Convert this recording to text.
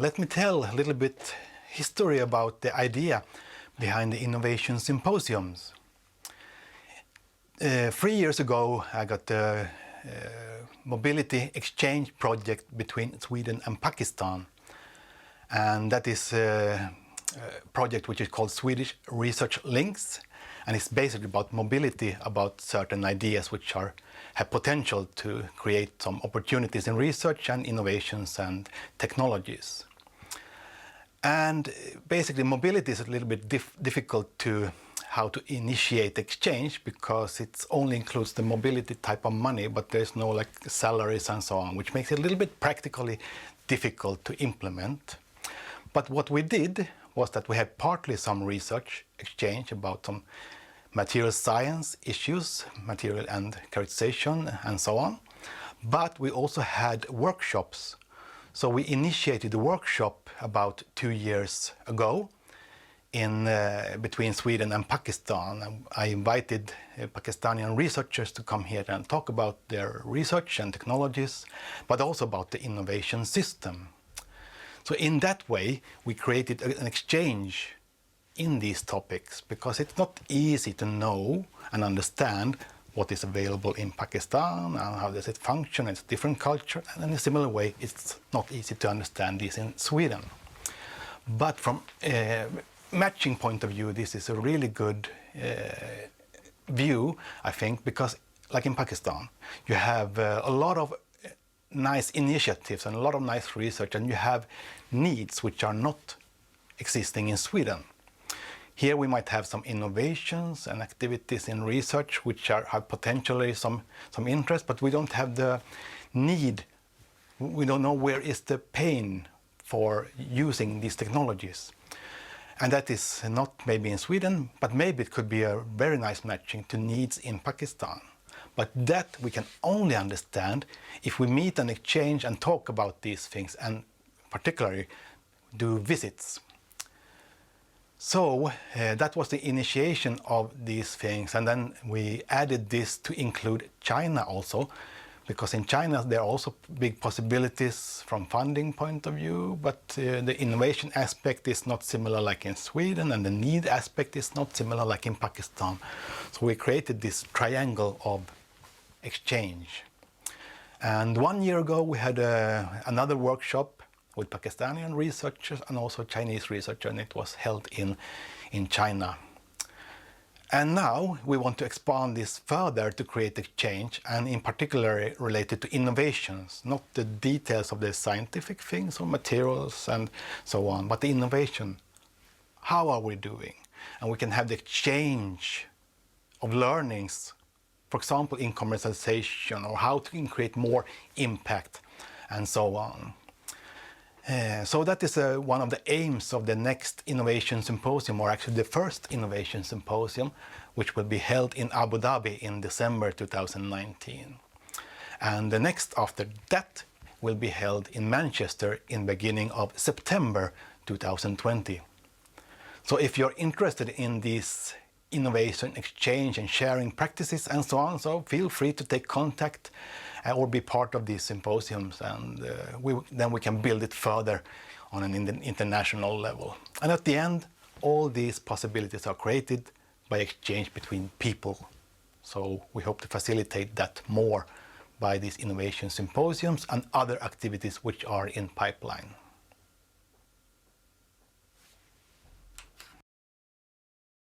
let me tell a little bit history about the idea behind the innovation symposiums. 3 years ago, I got the mobility exchange project between Sweden and Pakistan. And that is a project which is called Swedish Research Links. And it's basically about mobility, about certain ideas which have potential to create some opportunities in research and innovations and technologies. And basically mobility is a little bit difficult to how to initiate exchange, because it only includes the mobility type of money, but there's no like salaries and so on, which makes it a little bit practically difficult to implement. But what we did was that we had partly some research exchange about some material science issues, material and characterization and so on. But we also had workshops. So we initiated a workshop about 2 years ago between Sweden and Pakistan. I invited Pakistani researchers to come here and talk about their research and technologies, but also about the innovation system. So in that way, we created an exchange in these topics, because it's not easy to know and understand what is available in Pakistan and how does it function. It's a different culture, and in a similar way, it's not easy to understand this in Sweden. But from a matching point of view, this is a really good view, I think, because like in Pakistan, you have a lot of nice initiatives and a lot of nice research, and you have needs which are not existing in Sweden. Here we might have some innovations and activities in research which have potentially some interest, but we don't have the need. We don't know where is the pain for using these technologies. And that is not maybe in Sweden, but maybe it could be a very nice matching to needs in Pakistan. But that we can only understand if we meet and exchange and talk about these things, and particularly do visits. So that was the initiation of these things, and then we added this to include China also, because in China there are also big possibilities from funding point of view, but the innovation aspect is not similar like in Sweden, and the need aspect is not similar like in Pakistan. So we created this triangle of exchange. And 1 year ago we had another workshop with Pakistani researchers and also Chinese researchers, and it was held in China. And now we want to expand this further to create exchange, and in particular related to innovations, not the details of the scientific things or materials and so on, but the innovation. How are we doing? And we can have the exchange of learnings, for example, in commercialization, or how to create more impact and so on. So that is one of the aims of the next Innovation Symposium, or actually the first Innovation Symposium, which will be held in Abu Dhabi in December 2019. And the next after that will be held in Manchester in beginning of September 2020. So if you're interested in this innovation exchange and sharing practices and so on, so feel free to take contact or be part of these symposiums, and then we can build it further on an international level. And at the end, all these possibilities are created by exchange between people. So we hope to facilitate that more by these innovation symposiums and other activities which are in pipeline.